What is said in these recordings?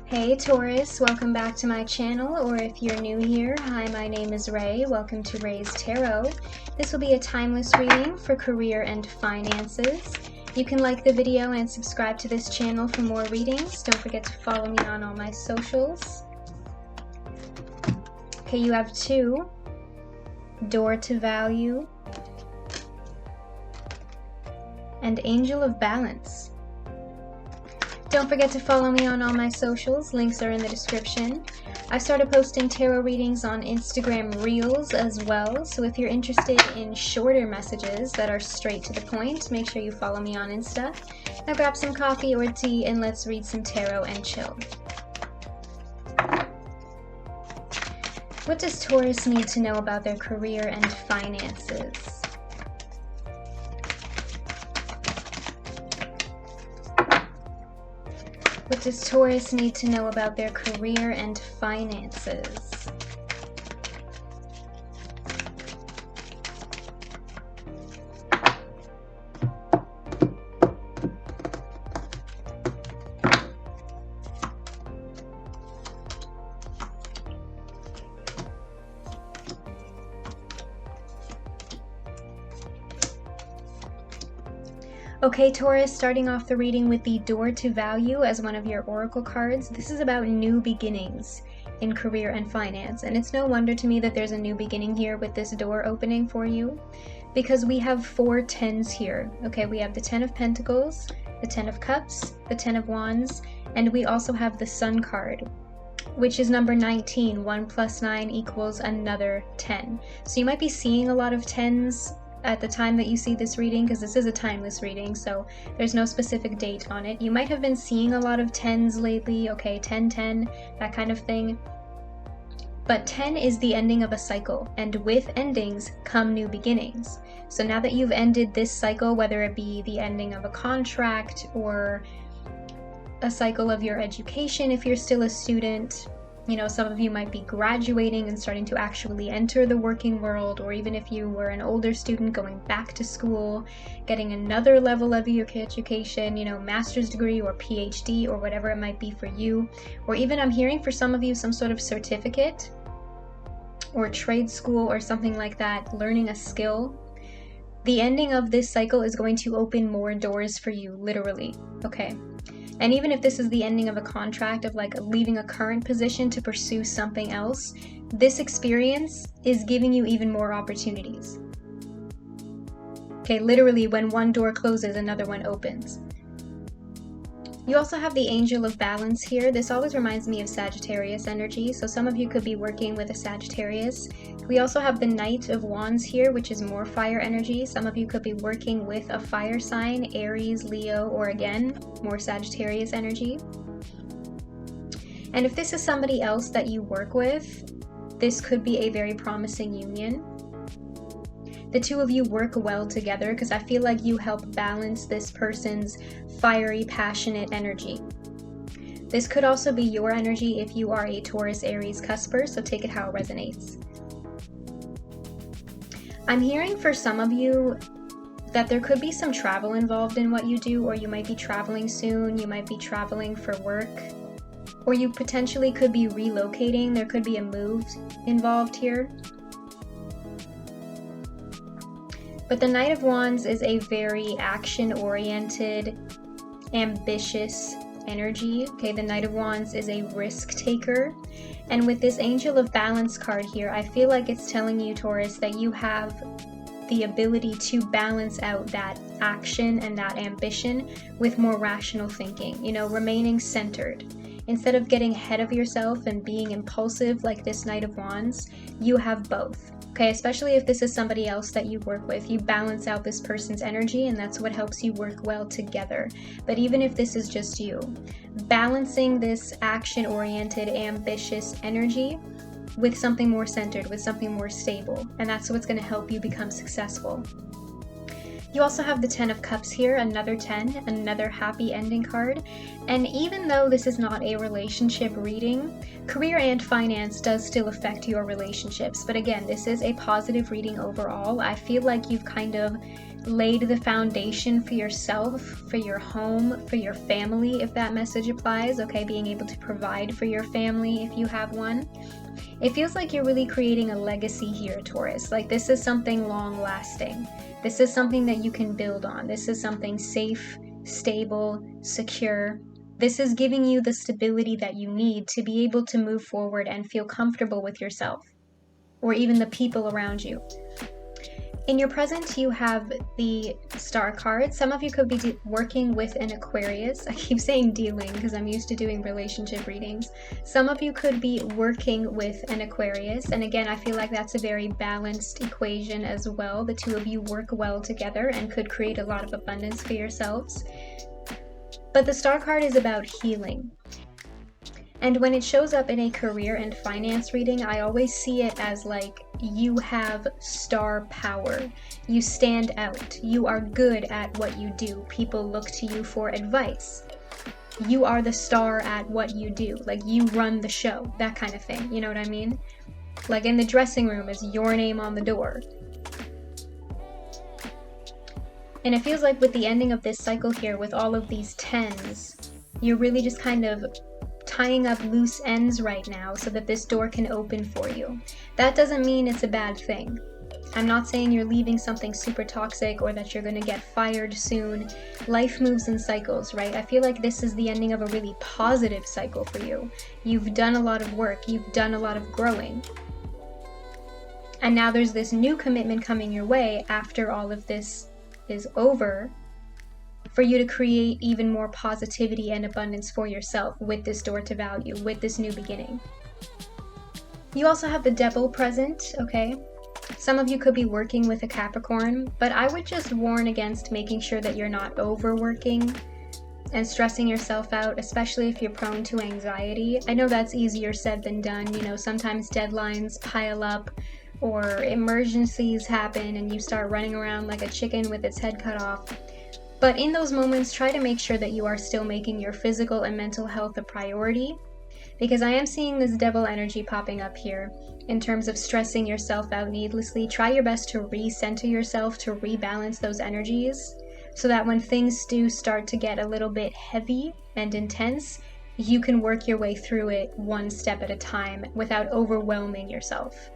Hey Taurus, welcome back to my channel, or if you're new here, hi, my name is Ray. Welcome to Ray's Tarot. This will be a timeless reading for career and finances. You can like the video and subscribe to this channel for more readings. Don't forget to follow me on all my socials. Okay, you have two, Door to Value and Angel of Balance. Don't forget to follow me on all my socials, links are in the description. I started posting tarot readings on Instagram Reels as well, so if you're interested in shorter messages that are straight to the point, make sure you follow me on Insta. Now grab some coffee or tea and let's read some tarot and chill. What does Taurus need to know about their career and finances? What does Taurus need to know about their career and finances? Okay, Taurus, starting off the reading with the Door to Value as one of your oracle cards. This is about new beginnings in career and finance, and it's no wonder to me that there's a new beginning here with this door opening for you, because we have 4 tens here. Okay, we have the 10 of Pentacles, the 10 of Cups, the 10 of Wands, and we also have the Sun card, which is number 19. 1 plus 9 equals another 10. So you might be seeing a lot of 10s at the time that you see this reading, because this is a timeless reading, so there's no specific date on it. You might have been seeing a lot of 10s lately, okay, 10, 10, that kind of thing. But 10 is the ending of a cycle, and with endings come new beginnings. So now that you've ended this cycle, whether it be the ending of a contract or a cycle of your education if you're still a student, you know, some of you might be graduating and starting to actually enter the working world, or even if you were an older student going back to school, getting another level of your education, you know, master's degree or PhD or whatever it might be for you. Or even I'm hearing for some of you some sort of certificate or trade school or something like that, learning a skill. The ending of this cycle is going to open more doors for you, literally, okay? And even if this is the ending of a contract, of like leaving a current position to pursue something else, this experience is giving you even more opportunities. Okay, literally when one door closes, another one opens. You also have the Angel of Balance here. This always reminds me of Sagittarius energy, so some of you could be working with a Sagittarius. We also have the Knight of Wands here, which is more fire energy. Some of you could be working with a fire sign, Aries, Leo, or again, more Sagittarius energy. And if this is somebody else that you work with, this could be a very promising union. The two of you work well together because I feel like you help balance this person's fiery, passionate energy. This could also be your energy if you are a Taurus, Aries cusper, so take it how it resonates. I'm hearing for some of you that there could be some travel involved in what you do, or you might be traveling soon, you might be traveling for work, or you potentially could be relocating. There could be a move involved here. But the Knight of Wands is a very action-oriented, ambitious energy. Okay, the Knight of Wands is a risk taker. And with this Angel of Balance card here, I feel like it's telling you, Taurus, that you have the ability to balance out that action and that ambition with more rational thinking, you know, remaining centered. Instead of getting ahead of yourself and being impulsive like this Knight of Wands, you have both. Okay, especially if this is somebody else that you work with, you balance out this person's energy, and that's what helps you work well together. But even if this is just you, balancing this action-oriented, ambitious energy with something more centered, with something more stable, and that's what's going to help you become successful. You also have the 10 of Cups here, another 10, another happy ending card. And even though this is not a relationship reading, career and finance does still affect your relationships. But again, this is a positive reading overall. I feel like you've kind of laid the foundation for yourself, for your home, for your family, if that message applies, okay? Being able to provide for your family if you have one. It feels like you're really creating a legacy here, Taurus. Like this is something long lasting. This is something that you can build on. This is something safe, stable, secure. This is giving you the stability that you need to be able to move forward and feel comfortable with yourself or even the people around you. In your present, you have the star card. Some of you could be working with an Aquarius. I keep saying dealing because I'm used to doing relationship readings. Some of you could be working with an Aquarius. And again, I feel like that's a very balanced equation as well. The two of you work well together and could create a lot of abundance for yourselves. But the star card is about healing. And when it shows up in a career and finance reading, I always see it as like you have star power. You stand out. You are good at what you do. People look to you for advice. You are the star at what you do. Like you run the show, that kind of thing. You know what I mean? Like in the dressing room is your name on the door. And it feels like with the ending of this cycle here, with all of these 10s, you're really just kind of tying up loose ends right now so that this door can open for you. That doesn't mean it's a bad thing. I'm not saying you're leaving something super toxic or that you're going to get fired soon. Life moves in cycles, right? I feel like this is the ending of a really positive cycle for you. You've done a lot of work. You've done a lot of growing. And now there's this new commitment coming your way after all of this is over, for you to create even more positivity and abundance for yourself with this door to value, with this new beginning. You also have the devil present, okay? Some of you could be working with a Capricorn, but I would just warn against making sure that you're not overworking and stressing yourself out, especially if you're prone to anxiety. I know that's easier said than done. You know, sometimes deadlines pile up or emergencies happen and you start running around like a chicken with its head cut off. But in those moments, try to make sure that you are still making your physical and mental health a priority, because I am seeing this devil energy popping up here in terms of stressing yourself out needlessly. Try your best to recenter yourself, to rebalance those energies, so that when things do start to get a little bit heavy and intense, you can work your way through it one step at a time without overwhelming yourself.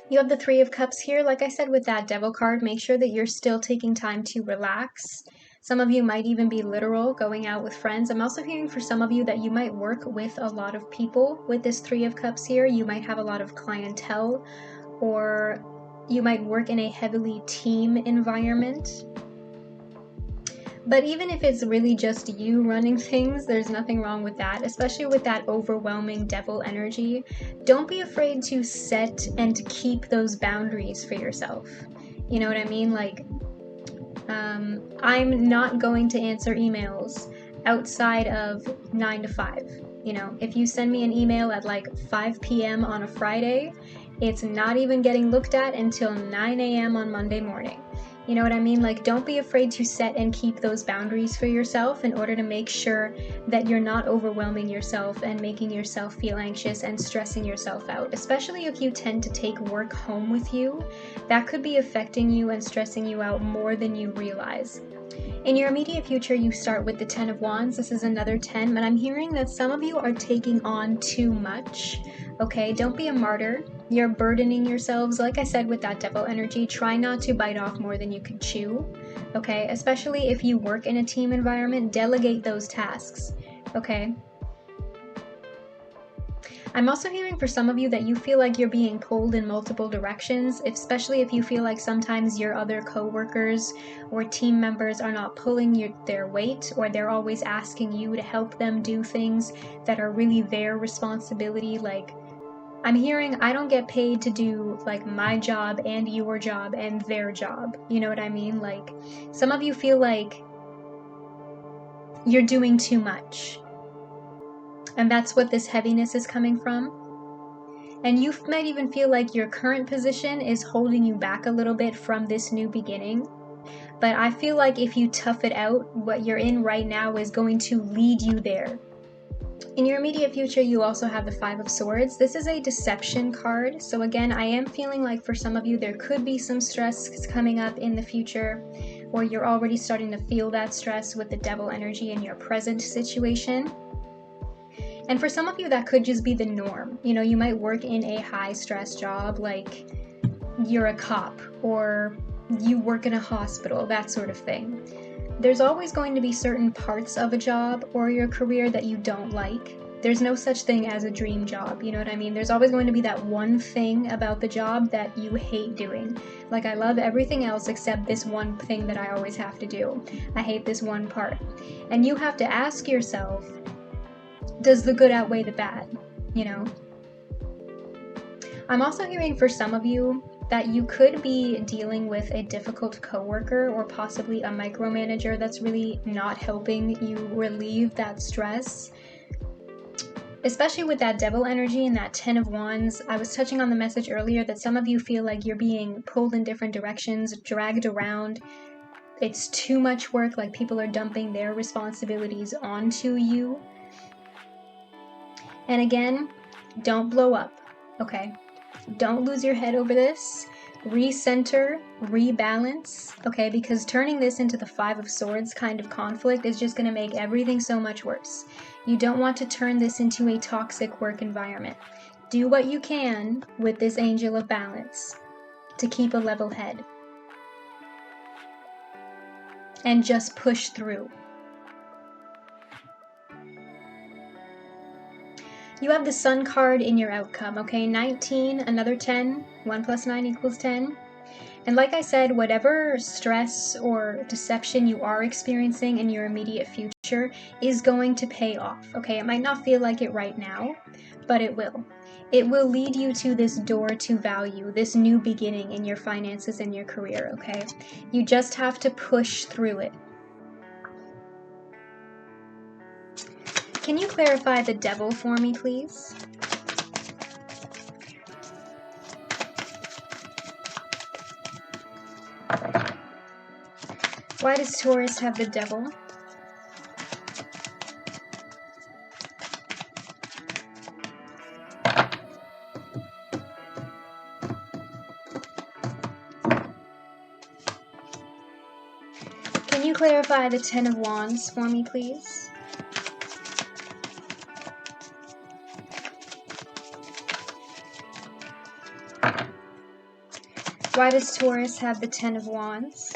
You have the Three of Cups here. Like I said with that devil card, make sure that you're still taking time to relax. Some of you might even be literal, going out with friends. I'm also hearing for some of you that you might work with a lot of people with this Three of Cups here. You might have a lot of clientele, or you might work in a heavily team environment. But even if it's really just you running things, there's nothing wrong with that, especially with that overwhelming devil energy. Don't be afraid to set and keep those boundaries for yourself. You know what I mean? Like, I'm not going to answer emails outside of 9 to 5. You know, if you send me an email at like 5 p.m. on a Friday, it's not even getting looked at until 9 a.m. on Monday morning. You know what I mean? Like, don't be afraid to set and keep those boundaries for yourself in order to make sure that you're not overwhelming yourself and making yourself feel anxious and stressing yourself out, especially if you tend to take work home with you. That could be affecting you and stressing you out more than you realize. In your immediate future, you start with the 10 of Wands. This is another 10, but I'm hearing that some of you are taking on too much. Okay, don't be a martyr. You're burdening yourselves. Like I said, with that devil energy, try not to bite off more than you can chew. Okay, especially if you work in a team environment, delegate those tasks. Okay. I'm also hearing for some of you that you feel like you're being pulled in multiple directions, especially if you feel like sometimes your other co-workers or team members are not pulling their weight, or they're always asking you to help them do things that are really their responsibility. Like, I'm hearing I don't get paid to do like my job and your job and their job. You know what I mean? Like, some of you feel like you're doing too much. And that's what this heaviness is coming from. And you might even feel like your current position is holding you back a little bit from this new beginning. But I feel like if you tough it out, what you're in right now is going to lead you there. In your immediate future, you also have the Five of Swords. This is a deception card. So again, I am feeling like for some of you, there could be some stress coming up in the future, or you're already starting to feel that stress with the devil energy in your present situation. And for some of you, that could just be the norm. You know, you might work in a high stress job, like you're a cop, or you work in a hospital, that sort of thing. There's always going to be certain parts of a job or your career that you don't like. There's no such thing as a dream job, you know what I mean? There's always going to be that one thing about the job that you hate doing. Like, I love everything else except this one thing that I always have to do. I hate this one part. And you have to ask yourself, does the good outweigh the bad, you know? I'm also hearing for some of you that you could be dealing with a difficult coworker or possibly a micromanager that's really not helping you relieve that stress. Especially with that devil energy and that 10 of Wands. I was touching on the message earlier that some of you feel like you're being pulled in different directions, dragged around. It's too much work, like people are dumping their responsibilities onto you. And again, don't blow up, okay? Don't lose your head over this. Recenter, rebalance, okay? Because turning this into the Five of Swords kind of conflict is just going to make everything so much worse. You don't want to turn this into a toxic work environment. Do what you can with this Angel of Balance to keep a level head. And just push through. You have the Sun card in your outcome, okay? 19, another 10. 1 plus 9 equals 10. And like I said, whatever stress or deception you are experiencing in your immediate future is going to pay off, okay? It might not feel like it right now, but it will. It will lead you to this door to value, this new beginning in your finances and your career, okay? You just have to push through it. Can you clarify the devil for me, please? Why does Taurus have the devil? Can you clarify the 10 of Wands for me, please? Why does Taurus have the 10 of Wands?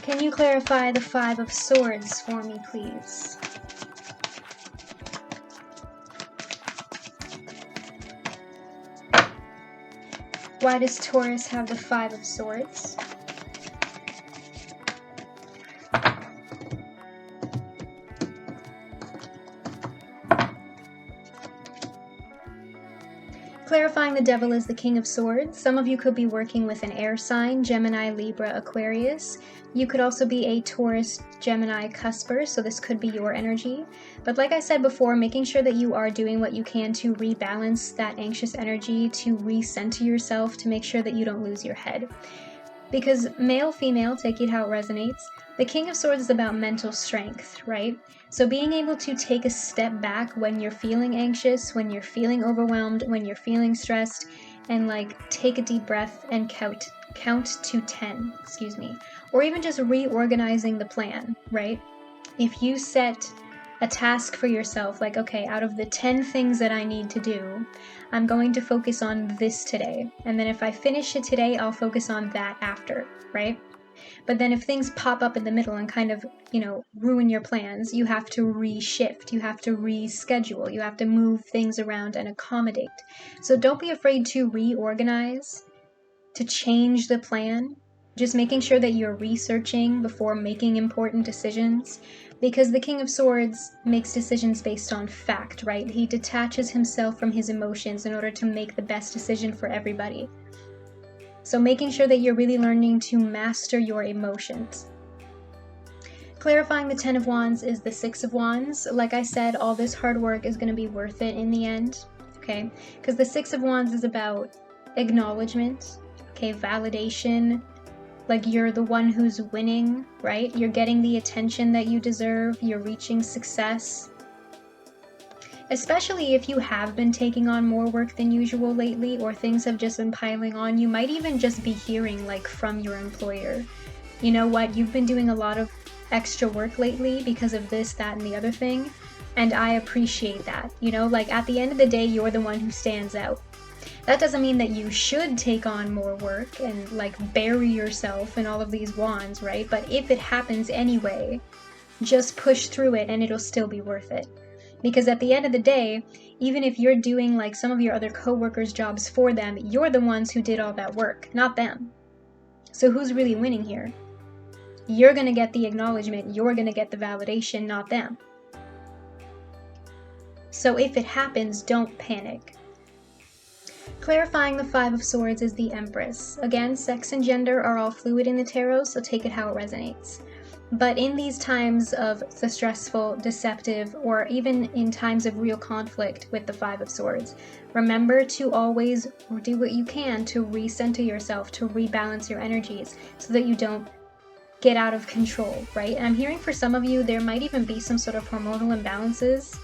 Can you clarify the 5 of Swords for me, please? Why does Taurus have the 5 of Swords? Clarifying the devil is the King of Swords. Some of you could be working with an air sign, Gemini, Libra, Aquarius. You could also be a Taurus, Gemini, cusper, so this could be your energy. But like I said before, making sure that you are doing what you can to rebalance that anxious energy, to recenter yourself, to make sure that you don't lose your head. Because male, female, take it how it resonates. The King of Swords is about mental strength, right? So being able to take a step back when you're feeling anxious, when you're feeling overwhelmed, when you're feeling stressed, and like take a deep breath and count to 10, or even just reorganizing the plan, right? If you set a task for yourself, like, okay, out of the 10 things that I need to do, I'm going to focus on this today. And then if I finish it today, I'll focus on that after, right? But then if things pop up in the middle and kind of, ruin your plans, you have to reshift, you have to reschedule, you have to move things around and accommodate. So don't be afraid to reorganize, to change the plan, just making sure that you're researching before making important decisions. Because the King of Swords makes decisions based on fact, right? He detaches himself from his emotions in order to make the best decision for everybody. So making sure that you're really learning to master your emotions. Clarifying the 10 of Wands is the 6 of Wands. Like I said, all this hard work is going to be worth it in the end, okay? Because the 6 of Wands is about acknowledgement, okay, validation, like you're the one who's winning, right? You're getting the attention that you deserve, you're reaching success. Especially if you have been taking on more work than usual lately, or things have just been piling on, you might even just be hearing like from your employer, you know what, you've been doing a lot of extra work lately because of this, that, and the other thing, and I appreciate that. You know, like at the end of the day, you're the one who stands out. That doesn't mean that you should take on more work and like bury yourself in all of these wands, right? But if it happens anyway, just push through it and it'll still be worth it. Because at the end of the day, even if you're doing like some of your other coworkers' jobs for them, you're the ones who did all that work, not them. So who's really winning here? You're going to get the acknowledgement, you're going to get the validation, not them. So if it happens, don't panic. Clarifying the 5 of Swords is the Empress. Again, sex and gender are all fluid in the tarot, so take it how it resonates. But in these times of the stressful, deceptive, or even in times of real conflict with the 5 of Swords, remember to always do what you can to recenter yourself, to rebalance your energies, so that you don't get out of control, right? And I'm hearing for some of you, there might even be some sort of hormonal imbalances.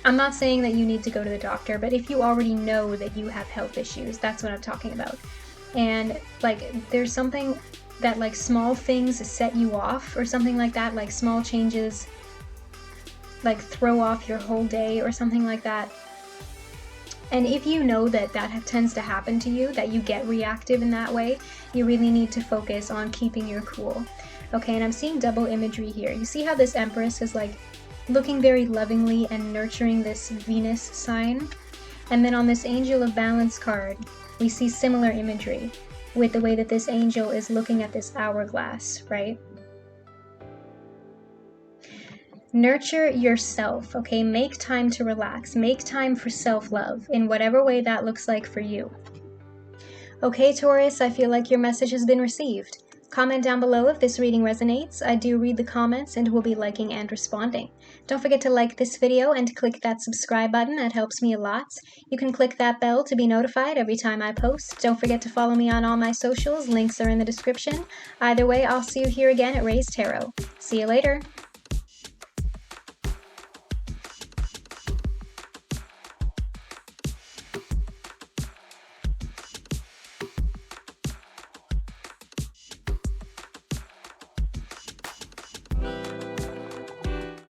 I'm not saying that you need to go to the doctor, but if you already know that you have health issues, that's what I'm talking about. And like, there's something that like small things set you off or something like that, like small changes, like throw off your whole day or something like that. And if you know that that tends to happen to you, that you get reactive in that way, you really need to focus on keeping your cool. Okay, and I'm seeing double imagery here. You see how this Empress is like looking very lovingly and nurturing this Venus sign? And then on this Angel of Balance card, we see similar imagery with the way that this angel is looking at this hourglass, right? Nurture yourself, okay? Make time to relax. Make time for self-love in whatever way that looks like for you. Okay, Taurus, I feel like your message has been received. Comment down below if this reading resonates. I do read the comments and will be liking and responding. Don't forget to like this video and click that subscribe button. That helps me a lot. You can click that bell to be notified every time I post. Don't forget to follow me on all my socials. Links are in the description. Either way, I'll see you here again at Ray's Tarot. See you later.